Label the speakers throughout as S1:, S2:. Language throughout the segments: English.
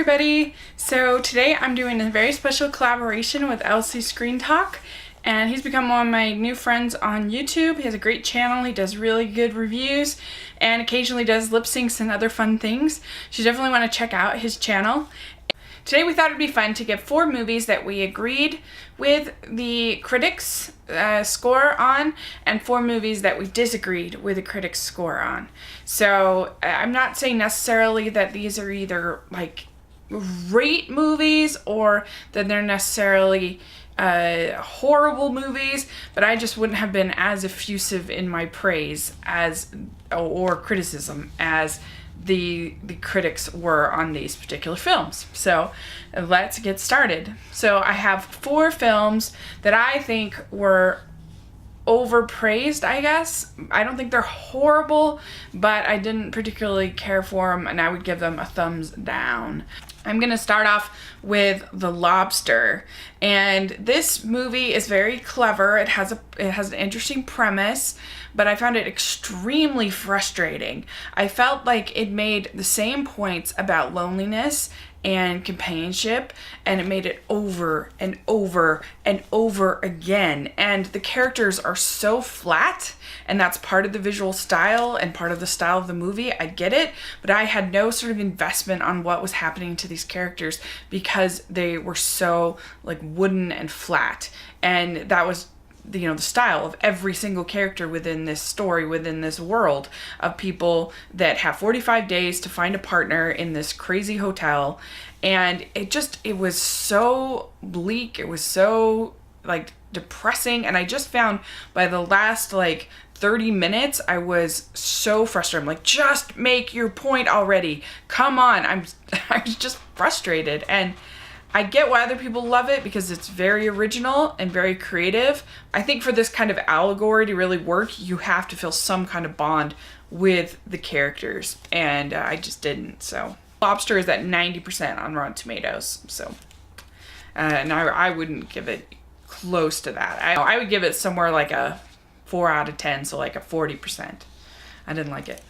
S1: everybody! So today I'm doing a very special collaboration with LC Screen Talk, and he's become one of my new friends on YouTube. He has a great channel, he does really good reviews, and occasionally does lip syncs and other fun things. So you definitely want to check out his channel. Today we thought it'd be fun to get 4 movies that we agreed with the critics' score on, and 4 movies that we disagreed with the critics' score on. So I'm not saying necessarily that these are either like great movies or that they're necessarily horrible movies, but I just wouldn't have been as effusive in my praise as or criticism as the critics were on these particular films. So let's get started. So I have 4 films that I think were overpraised, I guess. I don't think they're horrible, but I didn't particularly care for them, and I would give them a thumbs down. I'm gonna start off with The Lobster, and this movie is very clever. It has an interesting premise, but I found it extremely frustrating. I felt like it made the same points about loneliness and companionship, and it made it over and over and over again. And the characters are so flat, and that's part of the visual style and part of the style of the movie. I get it, but I had no sort of investment on what was happening to these characters because they were so like wooden and flat. And that was the style of every single character within this story, within this world of people that have 45 days to find a partner in this crazy hotel. And it was so bleak. It was so like depressing. And I just found by the last like 30 minutes, I was so frustrated. I'm like, just make your point already. Come on. I was just frustrated. And I get why other people love it because it's very original and very creative. I think for this kind of allegory to really work, you have to feel some kind of bond with the characters, and I just didn't. So Lobster is at 90% on Rotten Tomatoes, so and I wouldn't give it close to that. I would give it somewhere like a 4 out of 10, so like a 40%. I didn't like it.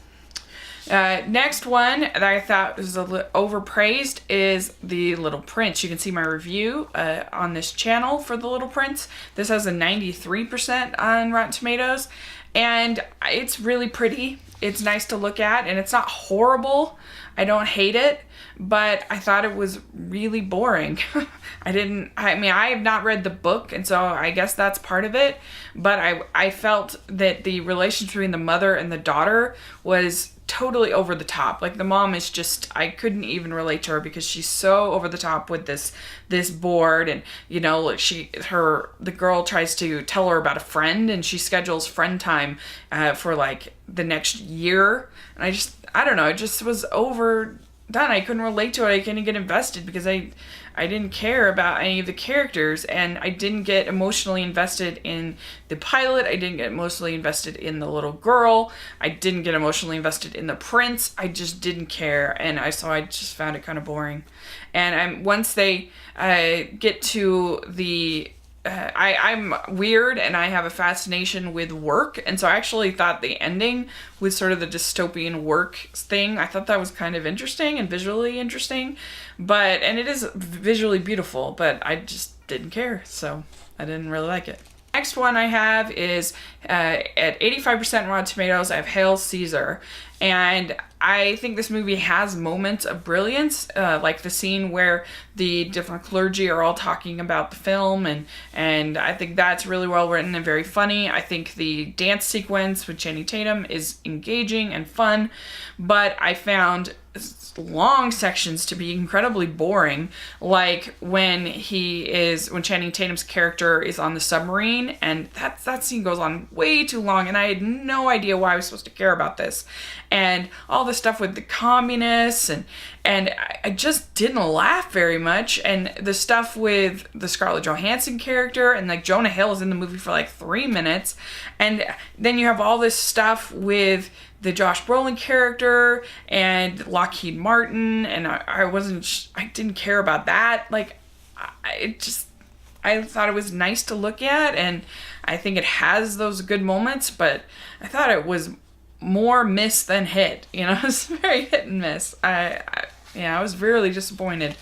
S1: Next one that I thought was a little overpraised is The Little Prince. You can see my review on this channel for The Little Prince. This has a 93% on Rotten Tomatoes, and it's really pretty. It's nice to look at, and it's not horrible. I don't hate it, but I thought it was really boring. I have not read the book, and so I guess that's part of it, but I felt that the relationship between the mother and the daughter was totally over the top. Like the mom is just, I couldn't even relate to her because she's so over the top with this board, and the girl tries to tell her about a friend, and she schedules friend time for like the next year, and I don't know, it just was overdone. I couldn't relate to it. I couldn't get invested because I didn't care about any of the characters, and I didn't get emotionally invested in the pilot. I didn't get emotionally invested in the little girl. I didn't get emotionally invested in the prince. I just didn't care, and so I just found it kind of boring. And once they get to the I'm weird, and I have a fascination with work, and so I actually thought the ending with sort of the dystopian work thing, I thought that was kind of interesting and visually interesting, and it is visually beautiful, but I just didn't care, so I didn't really like it. Next one I have is at 85% Rotten Tomatoes. I have Hail Caesar, and I think this movie has moments of brilliance, like the scene where the different clergy are all talking about the film, and I think that's really well written and very funny. I think the dance sequence with Channing Tatum is engaging and fun, but I found long sections to be incredibly boring, like when Channing Tatum's character is on the submarine, and that scene goes on way too long, and I had no idea why I was supposed to care about this, and all the stuff with the communists, and I just didn't laugh very much, and the stuff with the Scarlett Johansson character, and like Jonah Hill is in the movie for like 3 minutes, and then you have all this stuff with the Josh Brolin character and Lockheed Martin, and I didn't care about that. Like, I thought it was nice to look at, and I think it has those good moments, but I thought it was more miss than hit. It's very hit and miss. I was really disappointed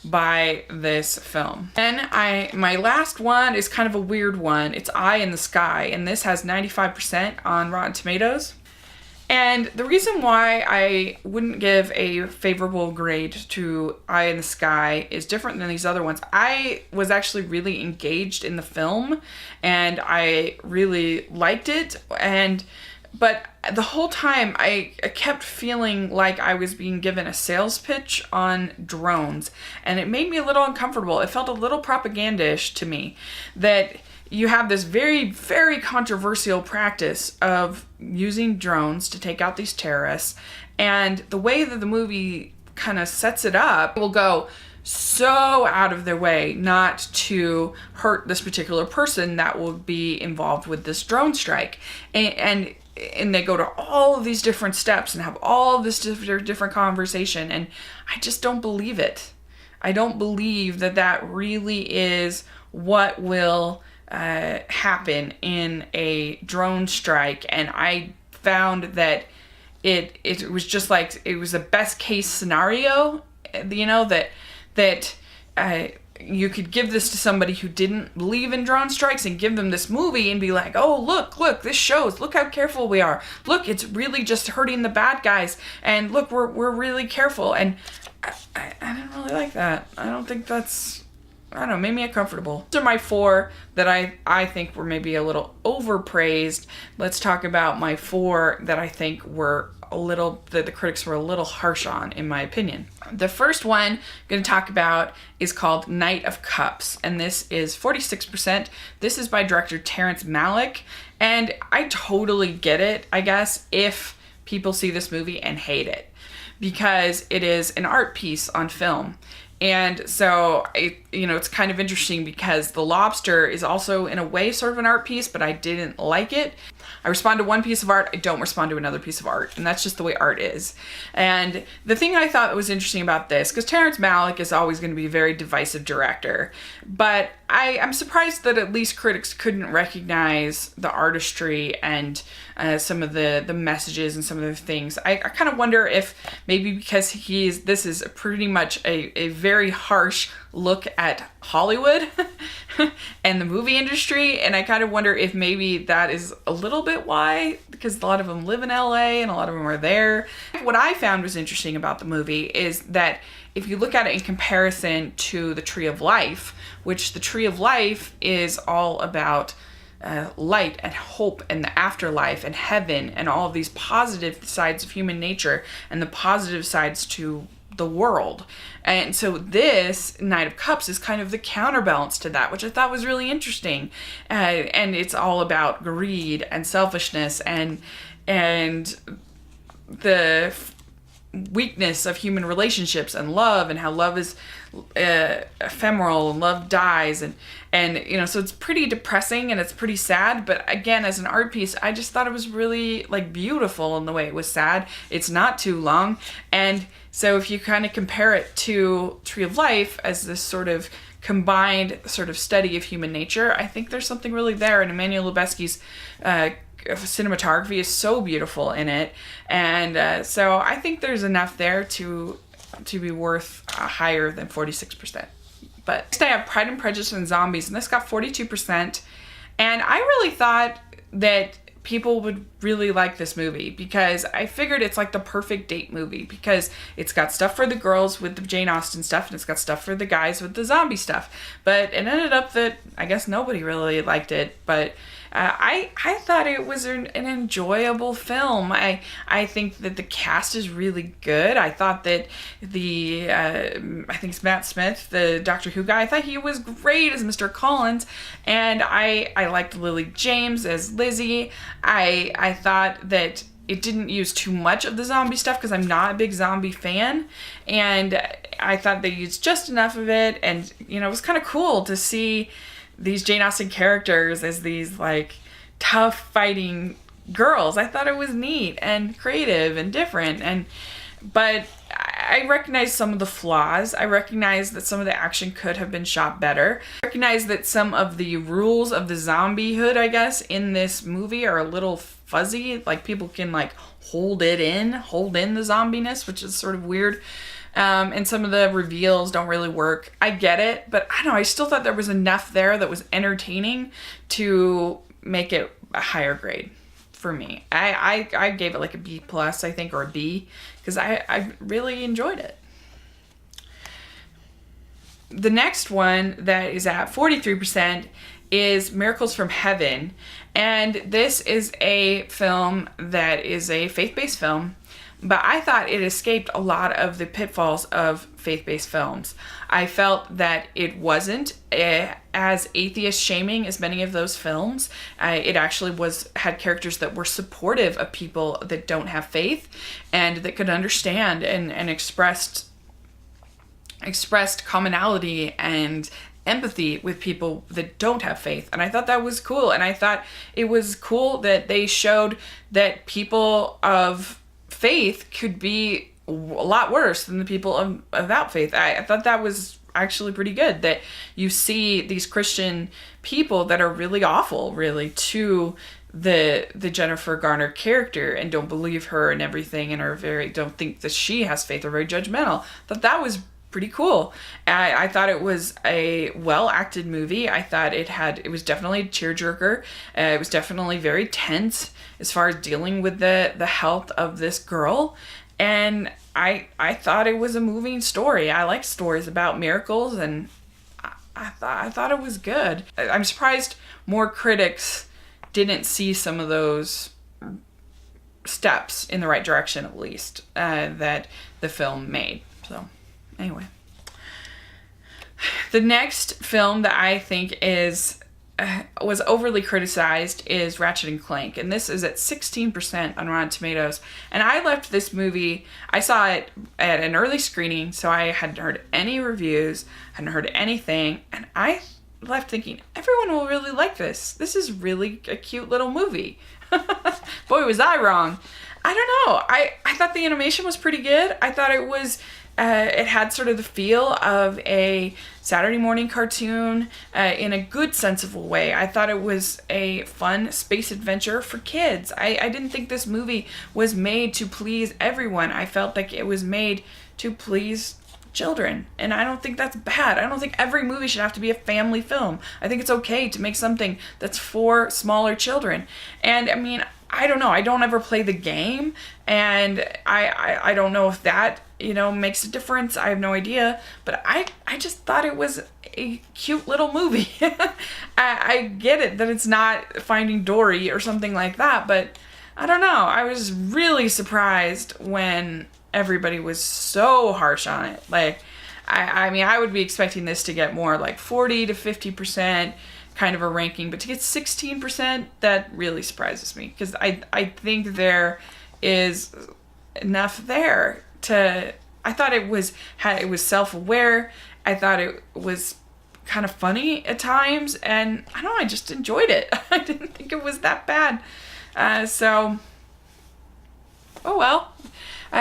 S1: by this film. Then my last one is kind of a weird one. It's Eye in the Sky, and this has 95% on Rotten Tomatoes. And the reason why I wouldn't give a favorable grade to Eye in the Sky is different than these other ones. I was actually really engaged in the film, and I really liked it, but the whole time I kept feeling like I was being given a sales pitch on drones, and it made me a little uncomfortable. It felt a little propagandish to me that you have this very, very controversial practice of using drones to take out these terrorists, and the way that the movie kind of sets it up will go so out of their way not to hurt this particular person that will be involved with this drone strike. And they go to all of these different steps and have all of this different conversation, and I just don't believe it. I don't believe that that really is what will happen in a drone strike. And I found that it was just like, it was a best case scenario, that you could give this to somebody who didn't believe in drone strikes and give them this movie and be like, oh, look, this shows, look how careful we are. Look, it's really just hurting the bad guys. And look, we're really careful. And I didn't really like that. I don't think that's, I don't know, made me uncomfortable. These are my 4 that I think were maybe a little overpraised. Let's talk about my 4 that I think were that the critics were a little harsh on, in my opinion. The first one I'm going to talk about is called Knight of Cups, and this is 46%. This is by director Terrence Malick, and I totally get it, I guess, if people see this movie and hate it, because it is an art piece on film. And so, it's kind of interesting because The Lobster is also, in a way, sort of an art piece, but I didn't like it. I respond to one piece of art, I don't respond to another piece of art, and that's just the way art is. And the thing I thought was interesting about this, because Terrence Malick is always going to be a very divisive director, but I'm surprised that at least critics couldn't recognize the artistry and some of the messages and some of the things. I kind of wonder if maybe because this is pretty much a very harsh look at Hollywood and the movie industry, and I kind of wonder if maybe that is a little bit why, because a lot of them live in LA and a lot of them are there. What I found was interesting about the movie is that if you look at it in comparison to The Tree of Life, which The Tree of Life is all about light and hope and the afterlife and heaven and all of these positive sides of human nature and the positive sides to the world. And so this Knight of Cups is kind of the counterbalance to that, which I thought was really interesting. And it's all about greed and selfishness and the weakness of human relationships and love, and how love is ephemeral and love dies, and so it's pretty depressing and it's pretty sad. But again, as an art piece, I just thought it was really beautiful in the way it was sad. It's not too long, and so if you kind of compare it to Tree of Life as this sort of combined sort of study of human nature, I think there's something really there. And Emmanuel Lubezki's cinematography is so beautiful in it, and so I think there's enough there to be worth higher than 46%. But next I have Pride and Prejudice and Zombies, and this got 42%, and I really thought that people would really like this movie because I figured it's like the perfect date movie, because it's got stuff for the girls with the Jane Austen stuff and it's got stuff for the guys with the zombie stuff. But it ended up that I guess nobody really liked it, but I thought it was an enjoyable film. I think that the cast is really good. I thought that I think it's Matt Smith, the Doctor Who guy, I thought he was great as Mr. Collins, and I liked Lily James as Lizzie. I thought that it didn't use too much of the zombie stuff because I'm not a big zombie fan, and I thought they used just enough of it, and it was kind of cool to see these Jane Austen characters as these tough fighting girls. I thought it was neat and creative and different, but I recognize some of the flaws. I recognize that some of the action could have been shot better. I recognize that some of the rules of the zombiehood, I guess, in this movie are a little fuzzy. People can hold in the zombiness, which is sort of weird. and some of the reveals don't really work. I get it, but I don't know, I still thought there was enough there that was entertaining to make it a higher grade for me. I gave it like a B plus, I think, or a B, because I really enjoyed it. The next one that is at 43% is Miracles from Heaven. And this is a film that is a faith-based film, but I thought it escaped a lot of the pitfalls of faith-based films. I felt that it wasn't as atheist shaming as many of those films. It actually had characters that were supportive of people that don't have faith and that could understand and expressed commonality and empathy with people that don't have faith. And I thought that was cool. And I thought it was cool that they showed that people of faith could be a lot worse than the people without faith. I thought that was actually pretty good, that you see these Christian people that are really awful, really, to the Jennifer Garner character and don't believe her and everything, and don't think that she has faith, or very judgmental. I thought that was pretty cool. I thought it was a well-acted movie. I thought it was definitely a tearjerker. It was definitely very tense as far as dealing with the health of this girl. And I thought it was a moving story. I like stories about miracles, and I thought it was good. I'm surprised more critics didn't see some of those steps in the right direction, at least, that the film made. So anyway, the next film that I think was overly criticized is Ratchet and Clank, and this is at 16% on Rotten Tomatoes. And I left this movie, I saw it at an early screening, so I hadn't heard any reviews, hadn't heard anything, and I left thinking, everyone will really like this. This is really a cute little movie. Boy, was I wrong. I don't know. I thought the animation was pretty good. I thought it was it had sort of the feel of a Saturday morning cartoon in a good, sensible way. I thought it was a fun space adventure for kids. I didn't think this movie was made to please everyone. I felt like it was made to please children, and I don't think that's bad. I don't think every movie should have to be a family film. I think it's okay to make something that's for smaller children. And I mean, I don't know, I don't ever play the game, and I don't know if that, makes a difference. I have no idea, but I just thought it was a cute little movie. I get it that it's not Finding Dory or something like that, but I don't know, I was really surprised when everybody was so harsh on it. Like, I mean, I would be expecting this to get more like 40 to 50% kind of a ranking, but to get 16%, that really surprises me, because I think there is enough there to. I thought it was self-aware. I thought it was kind of funny at times, and I don't know, I just enjoyed it. I didn't think it was that bad. So, oh well.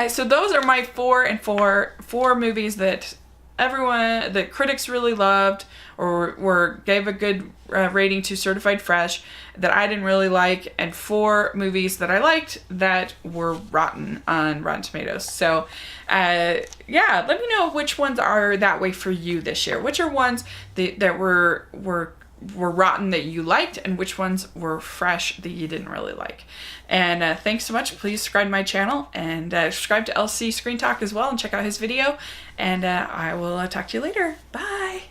S1: So those are my four movies that the critics really loved, or gave a good rating to Certified Fresh, that I didn't really like, and 4 movies that I liked that were rotten on Rotten Tomatoes. So yeah, let me know which ones are that way for you this year. Which are ones that were rotten that you liked, and which ones were fresh that you didn't really like. And thanks so much. Please subscribe to my channel, and subscribe to LC Screen Talk as well, and check out his video. And I will talk to you later. Bye.